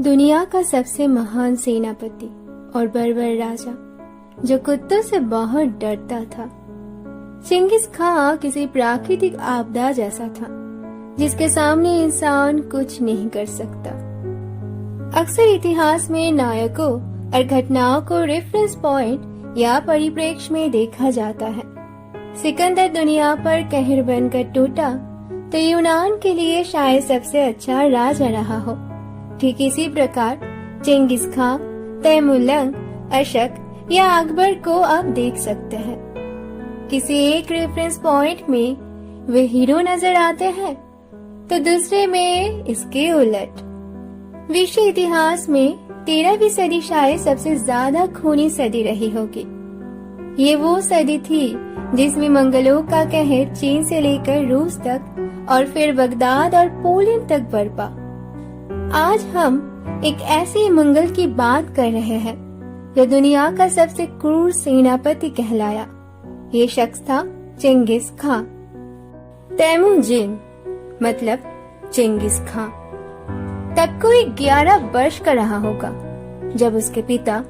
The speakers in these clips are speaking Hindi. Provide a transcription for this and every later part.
दुनिया का सबसे महान सेनापति और बर्बर राजा जो कुत्तों से बहुत डरता था। चिंगिस खां किसी प्राकृतिक आपदा जैसा था जिसके सामने इंसान कुछ नहीं कर सकता। अक्सर इतिहास में नायकों और घटनाओं को रेफरेंस पॉइंट या परिप्रेक्ष्य में देखा जाता है। सिकंदर दुनिया पर कहर बनकर टूटा तो यूनान के लिए शायद सबसे अच्छा राजा रहा हो। ठीक इसी प्रकार चिंगिस खां, तैमुलंग, अशक या अकबर को आप देख सकते हैं। किसी एक रेफरेंस पॉइंट में वे हीरो नजर आते हैं तो दूसरे में इसके उलट। विश्व इतिहास में 13वीं सदी शायद सबसे ज्यादा खूनी सदी रही होगी। ये वो सदी थी जिसमें मंगलों का कहर चीन से लेकर रूस तक और फिर बगदाद और पोलैंड तक बरपा। आज हम एक ऐसे मंगल की बात कर रहे हैं जो दुनिया का सबसे क्रूर सेनापति कहलाया। ये शख्स था चिंगिस खां। तैमुजिन मतलब चिंगिस खां तब कोई 11 वर्ष का रहा होगा जब उसके पिता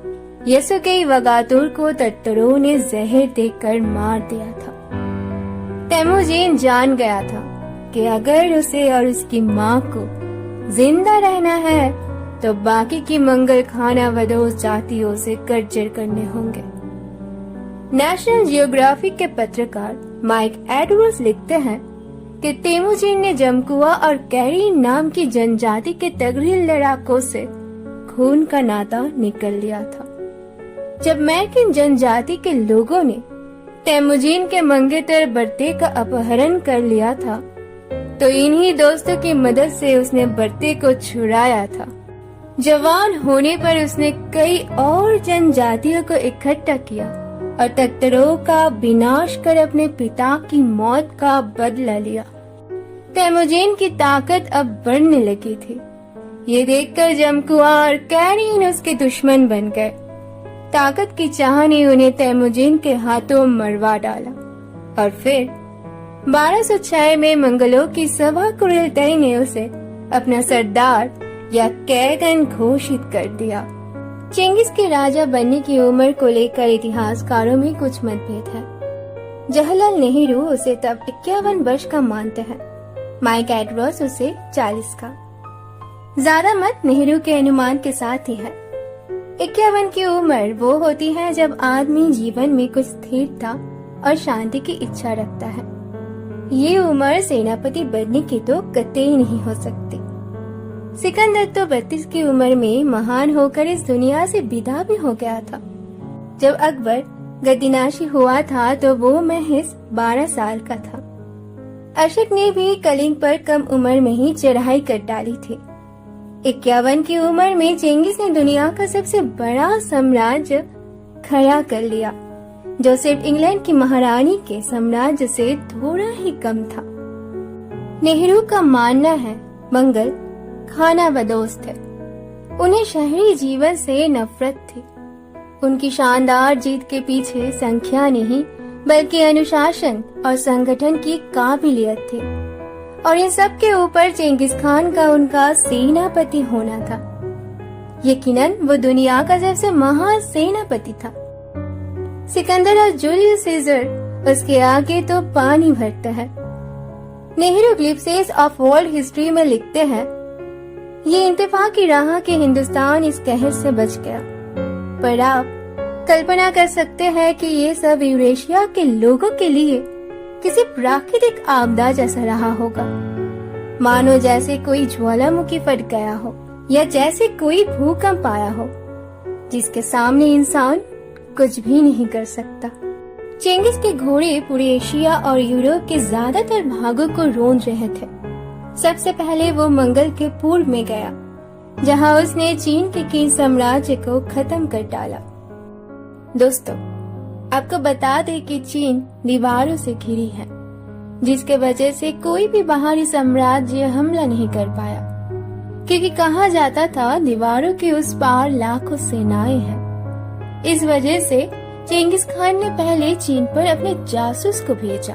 यसुगेई वगातुर को तत्तरों ने जहर देकर मार दिया था। तैमुजिन जान गया था कि अगर उसे और उसकी माँ को जिंदा रहना है तो बाकी की मंगल खाना बदोश जातियों से गठजोड़ करने होंगे। नेशनल जियोग्राफिक के पत्रकार माइक एडवर्ड्स लिखते हैं कि तेमुजिन ने जमकुआ और कैरी नाम की जनजाति के तगड़े लड़ाकों से खून का नाता निकल लिया था। जब मैकिन जनजाति के लोगों ने तैमुजिन के मंगेतर बर्ते का अपहरण कर लिया था तो इन्हीं दोस्तों की मदद से उसने बर्ते को छुड़ाया था। जवान होने पर उसने कई और जनजातियों को इकट्ठा किया और तत्तरों का विनाश कर अपने पिता की मौत का बदला लिया। तैमुजिन की ताकत अब बढ़ने लगी थी। ये देखकर जमकुआ और कैरीन उसके दुश्मन बन गए। ताकत की चाह ने उन्हें तैमुजिन के हाथों मरवा डाला और फिर 1206 में मंगलों की सभा कुरिलतई ने उसे अपना सरदार या कैगन घोषित कर दिया। चिंगिस के राजा बनने की उम्र को लेकर इतिहासकारों में कुछ मतभेद है। जवाहरलाल नेहरू उसे तब 51 वर्ष का मानते हैं, माइक एडवर्ड्स उसे 40 का। ज्यादा मत नेहरू के अनुमान के साथ ही है। 51 की उम्र वो होती है जब आदमी जीवन में कुछ स्थिरता और शांति की इच्छा रखता है। ये उम्र सेनापति बनने की तो कतई नहीं हो सकती। सिकंदर तो 32 की उम्र में महान होकर इस दुनिया से विदा भी हो गया था। जब अकबर गद्दीनाशी हुआ था तो वो महज 12 साल का था। अशोक ने भी कलिंग पर कम उम्र में ही चढ़ाई कर डाली थी। 51 की उम्र में चिंगिस ने दुनिया का सबसे बड़ा साम्राज्य खड़ा कर लिया जो सिर्फ इंग्लैंड की महारानी के साम्राज्य से थोड़ा ही कम था। नेहरू का मानना है मंगल खाना बदोश थे। उन्हें शहरी जीवन से नफरत थी। उनकी शानदार जीत के पीछे संख्या नहीं बल्कि अनुशासन और संगठन की काबिलियत थी और इन सब के ऊपर चिंगिस खान का उनका सेनापति होना था। यकीनन वो दुनिया का सबसे महान सेनापति था। सिकंदर और जूलियस सीजर उसके आगे तो पानी भरता है। Nehru glimpses of world history में लिखते हैं, ये इंतफाकी रहा कि हिंदुस्तान इस कहर से बच गया, पर आप कल्पना कर सकते हैं कि ये सब यूरेशिया के लोगों के लिए किसी प्राकृतिक आपदा जैसा रहा होगा। मानो जैसे कोई ज्वालामुखी फट गया हो या जैसे कोई भूकंप आया हो जिसके सामने इंसान कुछ भी नहीं कर सकता। चिंगिस के घोड़े पूरे एशिया और यूरोप के ज्यादातर भागों को रौंद रहे थे। सबसे पहले वो मंगल के पूर्व में गया जहां उसने चीन के किन साम्राज्य को खत्म कर डाला। दोस्तों, आपको बता दें कि चीन दीवारों से घिरी है जिसके वजह से कोई भी बाहरी साम्राज्य हमला नहीं कर पाया, क्योंकि कहा जाता था दीवारों के उस पार लाखों सेनाएं हैं। इस वजह से चिंगिस खान ने पहले चीन पर अपने जासूस को भेजा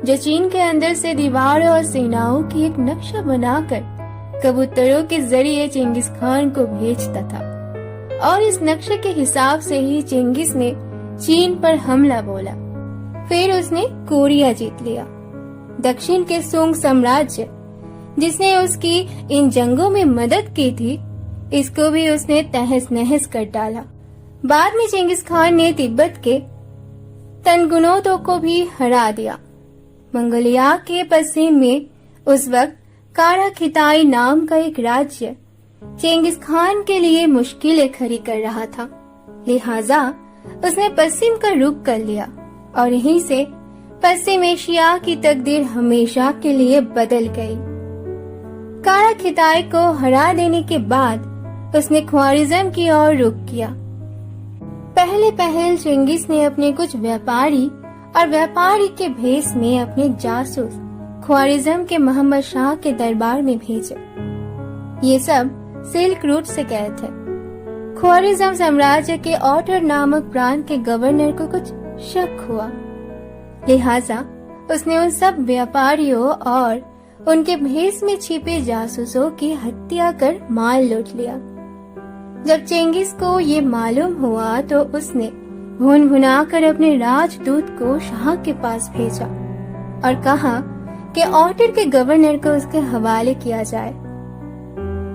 जो चीन के अंदर से दीवारों और सेनाओं की एक नक्शा बनाकर कबूतरों के जरिए चेंगिस खान को भेजता था और इस नक्शे के हिसाब से ही चेंगिस ने चीन पर हमला बोला। फिर उसने कोरिया जीत लिया। दक्षिण के सुंग साम्राज्य जिसने उसकी इन जंगों में मदद की थी, इसको भी उसने तहस नहस कर डाला। बाद में चेंगिस खान ने तिब्बत के तनगुनोदों को भी हरा दिया। मंगोलिया के पश्चिम में उस वक्त कारा खिताई नाम का एक राज्य चेंगिस खान के लिए मुश्किलें खड़ी कर रहा था। लिहाजा उसने पश्चिम का रुख कर लिया और यहीं से पश्चिम एशिया की तकदीर हमेशा के लिए बदल गई। कारा खिताई को हरा देने के बाद उसने ख्वारिज्म की ओर रुख किया। पहले चेंगिस ने अपने कुछ व्यापारी और व्यापारी के भेष में अपने जासूस ख्वारिज्म के मोहम्मद शाह के दरबार में भेजे। ये सब सिल्क रूट से गए थे। ख्वारिज्म साम्राज्य के ओटर नामक प्रांत के गवर्नर को कुछ शक हुआ, लिहाजा उसने उन सब व्यापारियों और उनके भेष में छिपे जासूसों की हत्या कर माल लूट लिया। जब चेंगिस को ये मालूम हुआ तो उसने भून भुनाकर अपने राजदूत को शाह के पास भेजा और कहा कि ओटर के गवर्नर को उसके हवाले किया जाए।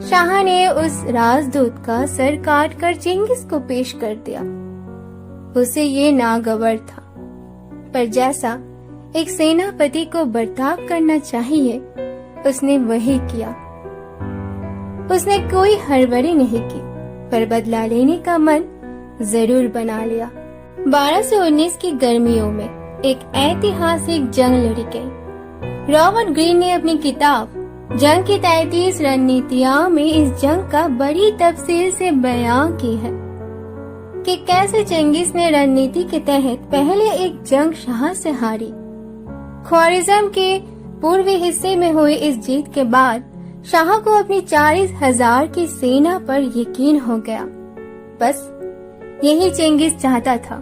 शाह ने उस राजदूत का सर काट कर चेंगिस को पेश कर दिया। उसे ये नागवार था, पर जैसा एक सेनापति को बर्ताव करना चाहिए उसने वही किया। उसने कोई हड़बड़ी नहीं की, पर बदला लेने का मन जरूर बना लिया। 1219 की गर्मियों में एक ऐतिहासिक जंग लड़ी गई। रॉबर्ट ग्रीन ने अपनी किताब जंग की 33 रणनीतियां में इस जंग का बड़ी तफसील से बयां की है कि कैसे चेंगिस ने रणनीति के तहत पहले एक जंग शाह से हारी। ख्वारिज्म के पूर्वी हिस्से में हुई इस जीत के बाद शाह को अपनी 40,000 की सेना पर यकीन हो गया। बस यही चेंगिस चाहता था।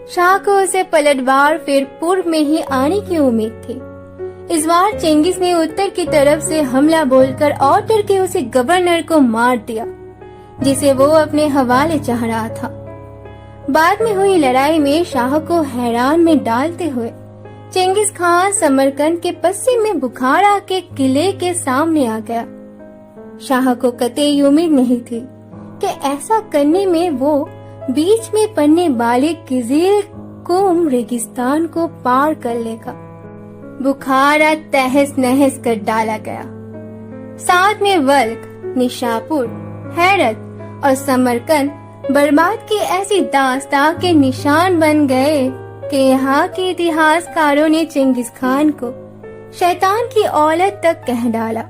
शाह को उसे पलटवार फिर पूर्व में ही आने की उम्मीद थी। इस बार चेंगिस ने उत्तर की तरफ से हमला बोलकर ओटर के उसे गवर्नर को मार दिया, जिसे वो अपने हवाले चाह रहा था। बाद में हुई लड़ाई में शाह को हैरान में डालते हुए चेंगिस खान समरकंद के पश्चिम में बुखारा के किले के सामने आ गया। शाह को कतई उम्मीद नहीं थी कि ऐसा करने में वो बीच में पड़ने वाले किजिल कुम रेगिस्तान को पार कर लेगा। बुखारा तहस नहस कर डाला गया। साथ में वल्क, निशापुर, हैरत और समरकंद बर्बाद की ऐसी दास्तां के निशान बन गए कि यहाँ के इतिहासकारों ने चेंगिस खान को शैतान की औलाद तक कह डाला।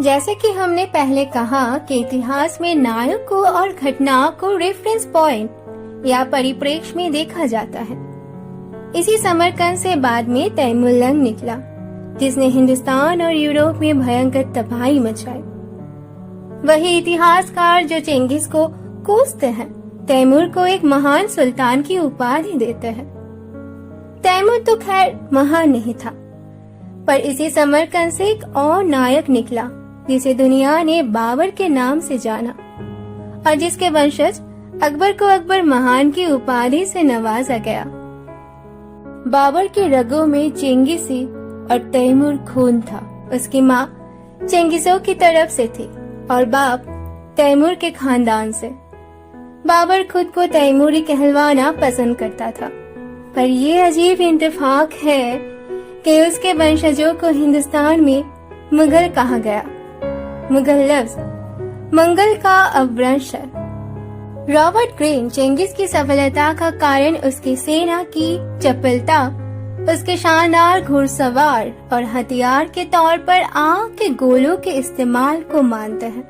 जैसे कि हमने पहले कहा कि इतिहास में नायक को और घटनाओं को रेफरेंस पॉइंट या परिप्रेक्ष्य में देखा जाता है। इसी समरकंद से बाद में तैमुरलंग निकला, जिसने हिंदुस्तान और यूरोप में भयंकर तबाही मचाई। वही इतिहासकार जो चेंगिस को कोसते हैं, तैमूर को एक महान सुल्तान की उपाधि देते हैं। तैमूर तो खैर महान नहीं था, पर इसी समरकंद से एक और नायक निकला जिसे दुनिया ने बाबर के नाम से जाना और जिसके वंशज अकबर को अकबर महान की उपाधि से नवाजा गया। बाबर के रगों में चेंगिसी और तैमूर खून था। उसकी माँ चेंगिसों की तरफ से थी और बाप तैमूर के खानदान से। बाबर खुद को तैमूरी कहलवाना पसंद करता था, पर यह अजीब इंतफाक है कि उसके वंशजों को हिंदुस्तान में मुगल कहा गया। मुगल लफ्ज मंगल का अपभ्रंश है। रॉबर्ट ग्रीन चेंगिस की सफलता का कारण उसकी सेना की चपलता, उसके शानदार घुड़सवार और हथियार के तौर पर आग के गोलों के इस्तेमाल को मानते हैं।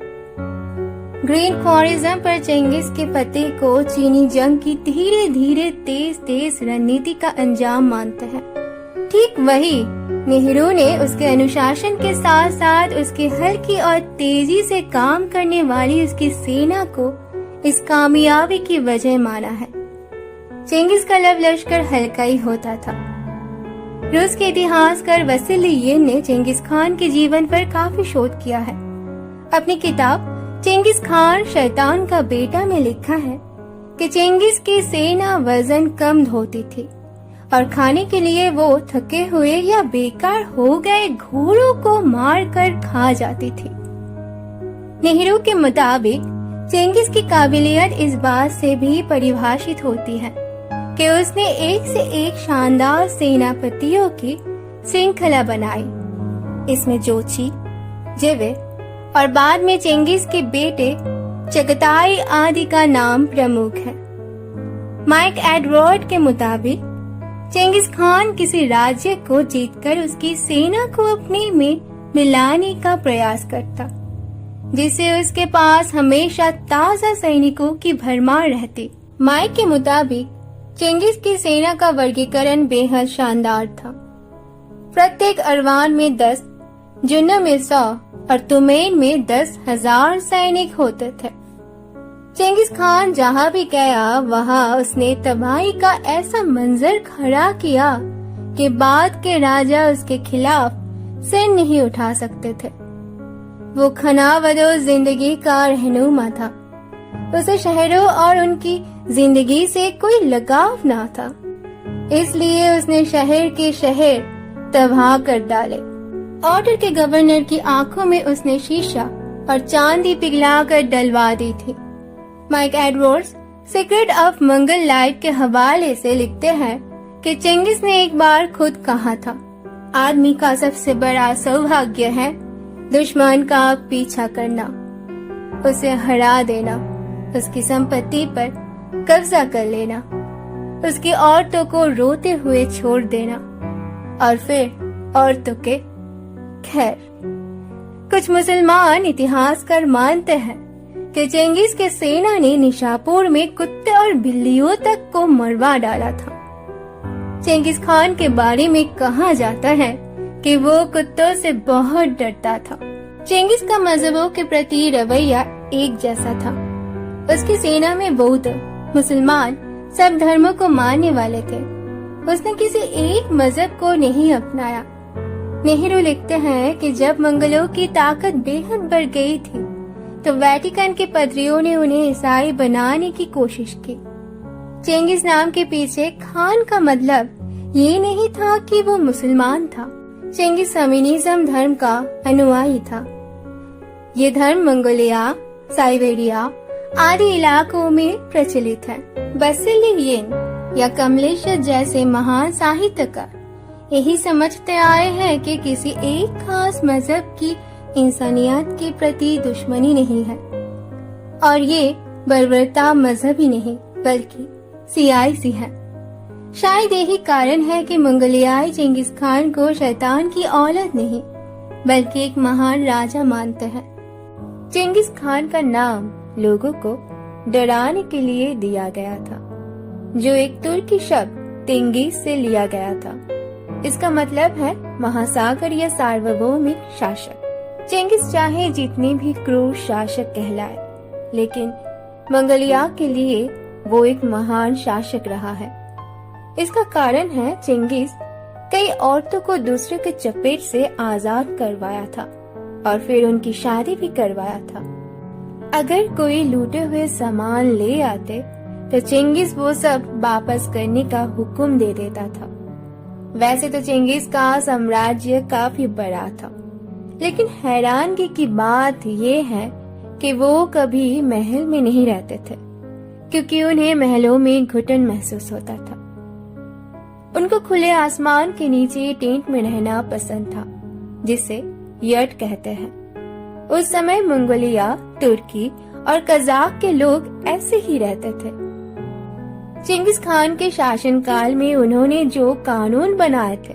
ग्रीन ख्वारिज्म पर चेंगिस के पते को चीनी जंग की धीरे धीरे तेज रणनीति का अंजाम मानते हैं। ठीक वही नेहरू ने उसके अनुशासन के साथ साथ उसकी हल्की और तेजी से काम करने वाली उसकी सेना को इस कामयाबी की वजह माना है। चेंगिस का लव लश्कर हल्का ही होता था। रूस के इतिहासकार वसीली यिन ने चेंगिस खान के जीवन पर काफी शोध किया है। अपनी किताब चेंगिस खान शैतान का बेटा में लिखा है कि चेंगिस की सेना वजन कम ढोती थी और खाने के लिए वो थके हुए या बेकार हो गए घोड़ों को मारकर खा जाती थी। नेहरू के मुताबिक चेंगिस की काबिलियत इस बात से भी परिभाषित होती है कि उसने एक से एक शानदार सेनापतियों की श्रृंखला बनाई। इसमें जोची, जेवे और बाद में चेंगिस के बेटे चगताई आदि का नाम प्रमुख है। माइक एडवर्ड के मुताबिक चेंगिस खान किसी राज्य को जीतकर उसकी सेना को अपने में मिलाने का प्रयास करता, जिससे उसके पास हमेशा ताजा सैनिकों की भरमार रहती। माइक के मुताबिक चेंगिस की सेना का वर्गीकरण बेहद शानदार था। प्रत्येक अरवान में 10, जुन्ना में 100 और तुमैन में 10,000 सैनिक होते थे। चेंगिस खान जहाँ भी गया वहाँ उसने तबाही का ऐसा मंजर खड़ा किया कि बाद के राजा उसके खिलाफ सिर नहीं उठा सकते थे। वो खनावदो जिंदगी का रहनुमा था। उसे शहरों और उनकी जिंदगी से कोई लगाव ना था, इसलिए उसने शहर के शहर तबाह कर डाले। ऑर्डर के गवर्नर की आंखों में उसने शीशा और चांदी पिघलाकर डलवा दी थी। Mike Edwards secret of Mangal light के हवाले से लिखते हैं कि चेंगिस ने एक बार खुद कहा था, आदमी का सबसे बड़ा सौभाग्य है दुश्मन का पीछा करना, उसे हरा देना, उसकी संपत्ति पर कब्जा कर लेना, उसकी औरतों को रोते हुए छोड़ देना और फिर औरतों के। खैर, कुछ मुसलमान इतिहासकार मानते हैं कि चेंगिस के सेना ने निशापुर में कुत्ते और बिल्लियों तक को मरवा डाला था। चेंगिस खान के बारे में कहा जाता है कि वो कुत्तों से बहुत डरता था। चेंगिस का मजहबों के प्रति रवैया एक जैसा था। उसकी सेना में बौद्ध, मुसलमान सब धर्मों को मानने वाले थे। उसने किसी एक मजहब को नहीं अपनाया। नेहरू लिखते हैं कि जब मंगलों की ताकत बेहद बढ़ गई थी तो वेटिकन के पादरियों ने उन्हें ईसाई बनाने की कोशिश की। चेंगिस नाम के पीछे खान का मतलब ये नहीं था कि वो मुसलमान था। चेंगिस शमीनिज्म धर्म का अनुयायी था। ये धर्म मंगोलिया, साइबेरिया आदि इलाकों में प्रचलित है। बसिली येन या कमलेश जैसे महान साहित्यकार यही समझते आए हैं कि किसी एक खास मजहब की इंसानियत के प्रति दुश्मनी नहीं है और ये बर्बरता मजहब ही नहीं बल्कि सियासी है। शायद यही कारण है कि मंगोलियाई चेंगिस खान को शैतान की औलाद नहीं बल्कि एक महान राजा मानते हैं। चेंगिस खान का नाम लोगों को डराने के लिए दिया गया था, जो एक तुर्की शब्द तेंगिस से लिया गया था। इसका मतलब है महासागर या सार्वभौमिक शासक। चेंगिस चाहे जितनी भी क्रूर शासक कहलाए, लेकिन मंगोलिया के लिए वो एक महान शासक रहा है। इसका कारण है चेंगिस कई औरतों को दूसरे के चपेट से आजाद करवाया था और फिर उनकी शादी भी करवाया था। अगर कोई लूटे हुए सामान ले आते तो चेंगिस वो सब वापस करने का हुक्म दे देता था। वैसे तो चेंगिस का साम्राज्य काफी बड़ा था, लेकिन हैरानगी की बात ये है कि वो कभी महल में नहीं रहते थे, क्योंकि उन्हें महलों में घुटन महसूस होता था। उनको खुले आसमान के नीचे टेंट में रहना पसंद था, जिसे यट कहते हैं। उस समय मंगोलिया, तुर्की और कजाक के लोग ऐसे ही रहते थे। चेंगिस खान के शासनकाल में उन्होंने जो कानून बनाए थे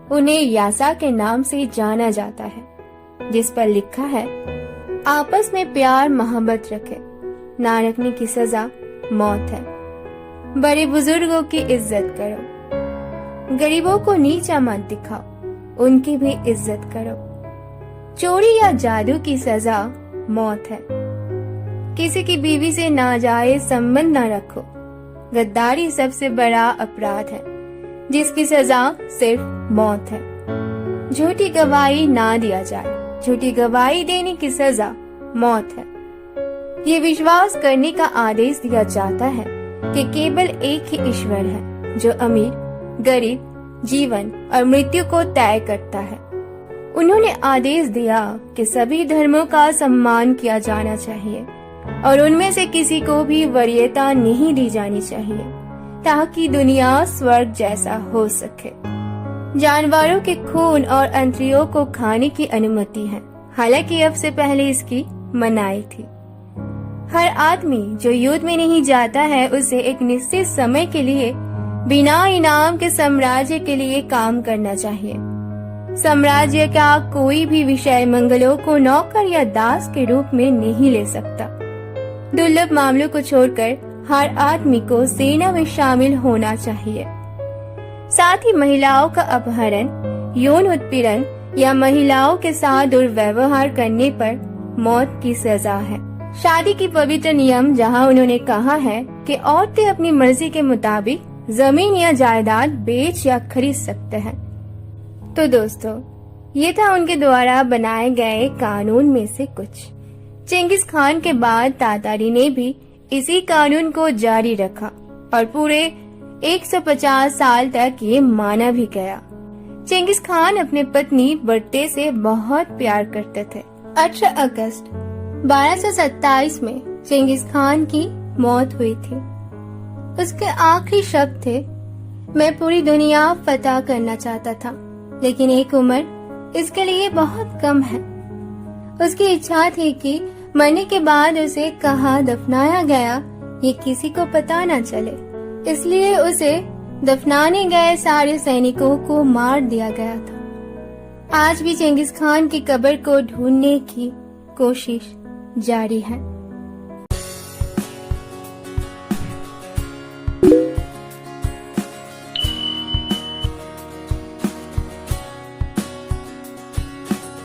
उन्हें यासा के नाम से जाना जाता है, जिस पर लिखा है, आपस में प्यार मोहब्बत रखे, ना रखने की सजा मौत है, बड़े बुजुर्गों की इज्जत करो, गरीबों को नीचा मत दिखाओ, उनकी भी इज्जत करो, चोरी या जादू की सजा मौत है, किसी की बीवी से नाजायज संबंध न रखो, गद्दारी सबसे बड़ा अपराध है जिसकी सजा सिर्फ मौत है, झूठी गवाही ना दिया जाए, झूठी गवाही देने की सजा मौत है। ये विश्वास करने का आदेश दिया जाता है कि केवल एक ही ईश्वर है जो अमीर, गरीब, जीवन और मृत्यु को तय करता है। उन्होंने आदेश दिया कि सभी धर्मों का सम्मान किया जाना चाहिए और उनमें से किसी को भी वरीयता नहीं दी जानी चाहिए ताकि दुनिया स्वर्ग जैसा हो सके। जानवरों के खून और अंतरियों को खाने की अनुमति है, हालांकि अब से पहले इसकी मनाही थी। हर आदमी जो युद्ध में नहीं जाता है उसे एक निश्चित समय के लिए बिना इनाम के साम्राज्य के लिए काम करना चाहिए। साम्राज्य का कोई भी विषय मंगलों को नौकर या दास के रूप में नहीं ले सकता। दुर्लभ मामलों को छोड़कर हर आदमी को सेना में शामिल होना चाहिए। साथ ही महिलाओं का अपहरण, यौन उत्पीड़न या महिलाओं के साथ दुर्व्यवहार करने पर मौत की सजा है। शादी की पवित्र नियम जहां उन्होंने कहा है कि औरतें अपनी मर्जी के मुताबिक जमीन या जायदाद बेच या खरीद सकते हैं। तो दोस्तों, ये था उनके द्वारा बनाए गए कानून में से कुछ। चेंगिस खान के बाद तातारी ने भी इसी कानून को जारी रखा और पूरे 150 साल तक ये माना भी गया। चेंगिस खान अपने पत्नी बट्टे से बहुत प्यार करते थे। 18 अगस्त 1227 में चेंगिस खान की मौत हुई थी। उसके आखिरी शब्द थे, मैं पूरी दुनिया फतह करना चाहता था, लेकिन एक उम्र इसके लिए बहुत कम है। उसकी इच्छा थी कि मरने के बाद उसे कहाँ दफनाया गया ये किसी को पता न चले, इसलिए उसे दफनाने गए सारे सैनिकों को मार दिया गया था। आज भी चेंगिस खान की कब्र को ढूंढने की कोशिश जारी है।